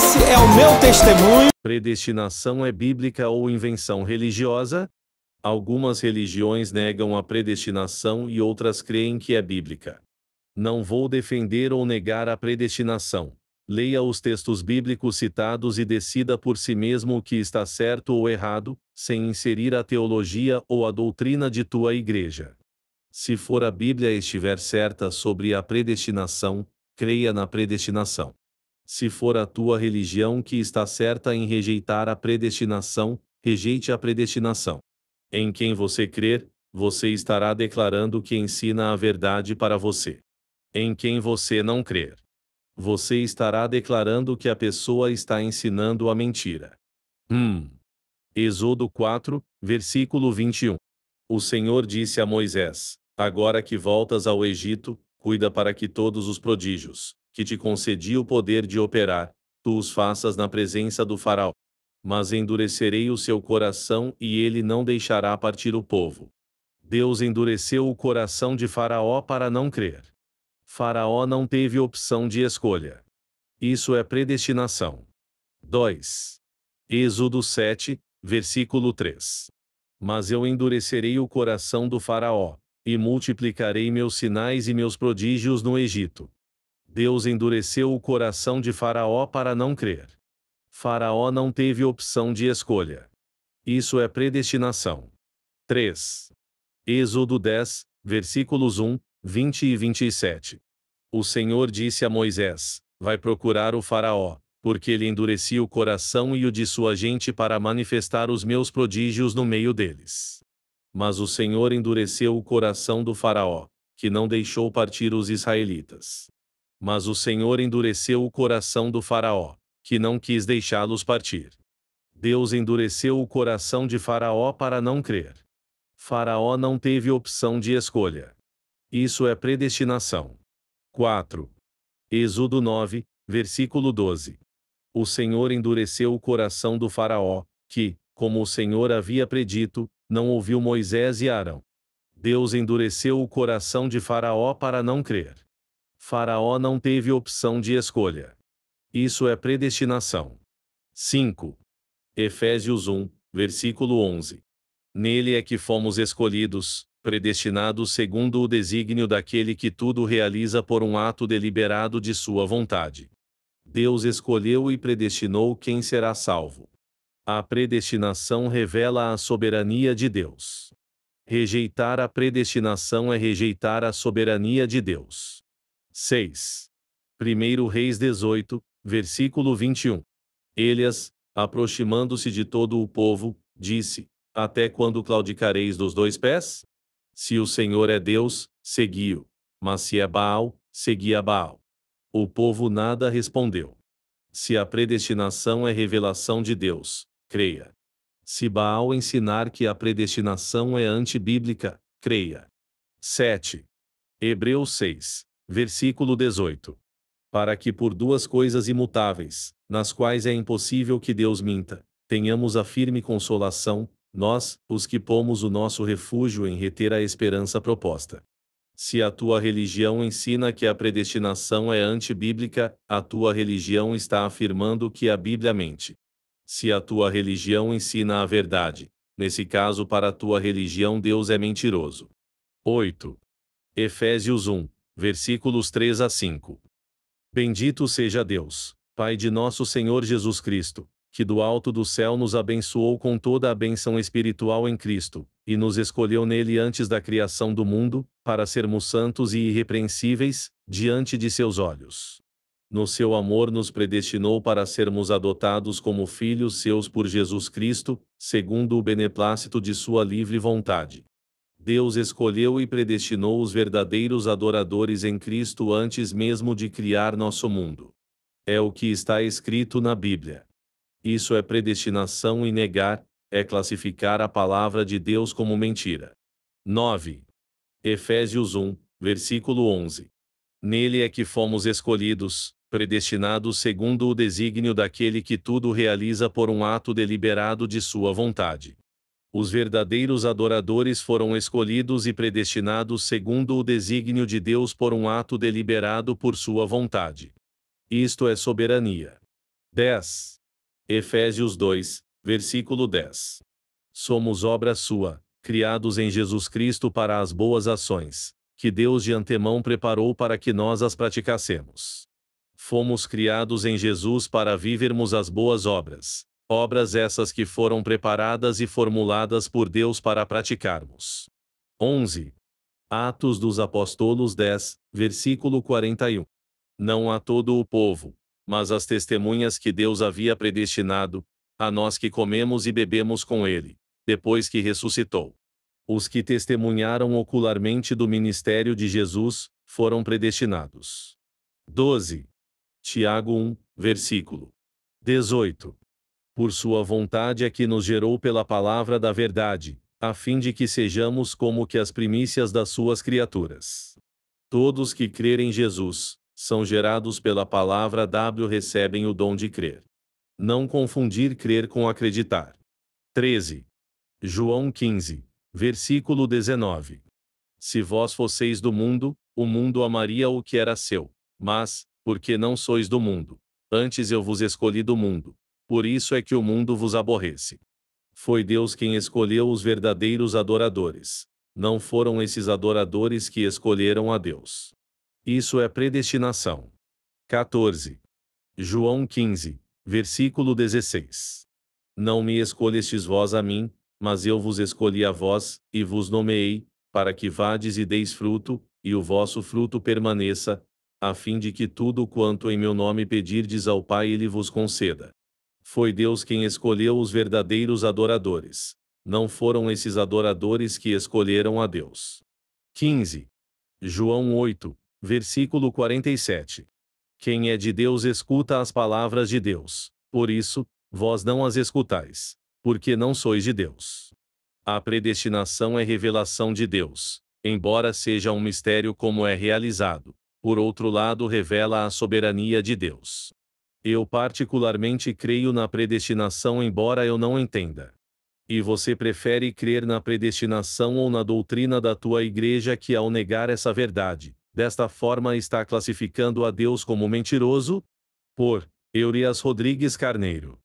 Esse é o meu testemunho. Predestinação é bíblica ou invenção religiosa? Algumas religiões negam a predestinação e outras creem que é bíblica. Não vou defender ou negar a predestinação. Leia os textos bíblicos citados e decida por si mesmo o que está certo ou errado, sem inserir a teologia ou a doutrina de tua igreja. Se for a Bíblia estiver certa sobre a predestinação, creia na predestinação. Se for a tua religião que está certa em rejeitar a predestinação, rejeite a predestinação. Em quem você crer, você estará declarando que ensina a verdade para você. Em quem você não crer, você estará declarando que a pessoa está ensinando a mentira. Êxodo 4, versículo 21. O Senhor disse a Moisés: Agora que voltas ao Egito, cuida para que todos os prodígios, que te concedi o poder de operar, tu os faças na presença do faraó. Mas endurecerei o seu coração e ele não deixará partir o povo. Deus endureceu o coração de Faraó para não crer. Faraó não teve opção de escolha. Isso é predestinação. 2. Êxodo 7, versículo 3. Mas eu endurecerei o coração do Faraó, e multiplicarei meus sinais e meus prodígios no Egito. Deus endureceu o coração de Faraó para não crer. Faraó não teve opção de escolha. Isso é predestinação. 3. Êxodo 10, versículos 1, 20 e 27. O Senhor disse a Moisés: Vai procurar o Faraó, porque ele endurecia o coração e o de sua gente para manifestar os meus prodígios no meio deles. Mas o Senhor endureceu o coração do Faraó, que não deixou partir os israelitas. Mas o Senhor endureceu o coração do Faraó, que não quis deixá-los partir. Deus endureceu o coração de Faraó para não crer. Faraó não teve opção de escolha. Isso é predestinação. 4. Êxodo 9, versículo 12. O Senhor endureceu o coração do Faraó, que, como o Senhor havia predito, não ouviu Moisés e Arão. Deus endureceu o coração de Faraó para não crer. Faraó não teve opção de escolha. Isso é predestinação. 5. Efésios 1, versículo 11. Nele é que fomos escolhidos, predestinados segundo o desígnio daquele que tudo realiza por um ato deliberado de sua vontade. Deus escolheu e predestinou quem será salvo. A predestinação revela a soberania de Deus. Rejeitar a predestinação é rejeitar a soberania de Deus. 6. 1 Reis 18, versículo 21. Elias, aproximando-se de todo o povo, disse: Até quando claudicareis dos dois pés? Se o Senhor é Deus, segui-o. Mas se é Baal, segui a Baal. O povo nada respondeu. Se a predestinação é revelação de Deus, creia. Se Baal ensinar que a predestinação é antibíblica, creia. 7. Hebreus 6, versículo 18. Para que por duas coisas imutáveis, nas quais é impossível que Deus minta, tenhamos a firme consolação, nós, os que pomos o nosso refúgio em reter a esperança proposta. Se a tua religião ensina que a predestinação é antibíblica, a tua religião está afirmando que a Bíblia mente. Se a tua religião ensina a verdade, nesse caso para a tua religião Deus é mentiroso. 8. Efésios 1, versículos 3 a 5. Bendito seja Deus, Pai de nosso Senhor Jesus Cristo, que do alto do céu nos abençoou com toda a bênção espiritual em Cristo, e nos escolheu nele antes da criação do mundo, para sermos santos e irrepreensíveis, diante de seus olhos. No seu amor nos predestinou para sermos adotados como filhos seus por Jesus Cristo, segundo o beneplácito de sua livre vontade. Deus escolheu e predestinou os verdadeiros adoradores em Cristo antes mesmo de criar nosso mundo. É o que está escrito na Bíblia. Isso é predestinação e negar, é classificar a palavra de Deus como mentira. 9. Efésios 1, versículo 11. Nele é que fomos escolhidos, predestinados segundo o desígnio daquele que tudo realiza por um ato deliberado de sua vontade. Os verdadeiros adoradores foram escolhidos e predestinados segundo o desígnio de Deus por um ato deliberado por sua vontade. Isto é soberania. 10. Efésios 2, versículo 10. Somos obra sua, criados em Jesus Cristo para as boas ações, que Deus de antemão preparou para que nós as praticássemos. Fomos criados em Jesus para vivermos as boas obras, obras essas que foram preparadas e formuladas por Deus para praticarmos. 11. Atos dos Apóstolos 10, versículo 41. Não a todo o povo, mas as testemunhas que Deus havia predestinado, a nós que comemos e bebemos com ele, depois que ressuscitou. Os que testemunharam ocularmente do ministério de Jesus, foram predestinados. 12. Tiago 1, versículo 18. Por sua vontade é que nos gerou pela palavra da verdade, a fim de que sejamos como que as primícias das suas criaturas. Todos que crerem em Jesus, são gerados pela palavra recebem o dom de crer. Não confundir crer com acreditar. 13. João 15, versículo 19. Se vós fosseis do mundo, o mundo amaria o que era seu, mas, porque não sois do mundo, antes eu vos escolhi do mundo, por isso é que o mundo vos aborrece. Foi Deus quem escolheu os verdadeiros adoradores. Não foram esses adoradores que escolheram a Deus. Isso é predestinação. 14. João 15, versículo 16. Não me escolhestes vós a mim, mas eu vos escolhi a vós, e vos nomeei, para que vades e deis fruto, e o vosso fruto permaneça, a fim de que tudo quanto em meu nome pedirdes ao Pai ele vos conceda. Foi Deus quem escolheu os verdadeiros adoradores. Não foram esses adoradores que escolheram a Deus. 15. João 8, versículo 47. Quem é de Deus escuta as palavras de Deus. Por isso, vós não as escutais, porque não sois de Deus. A predestinação é revelação de Deus, embora seja um mistério como é realizado. Por outro lado, revela a soberania de Deus. Eu particularmente creio na predestinação, embora eu não entenda. E você prefere crer na predestinação ou na doutrina da tua igreja que, ao negar essa verdade, desta forma está classificando a Deus como mentiroso? Por Eurias Rodrigues Carneiro.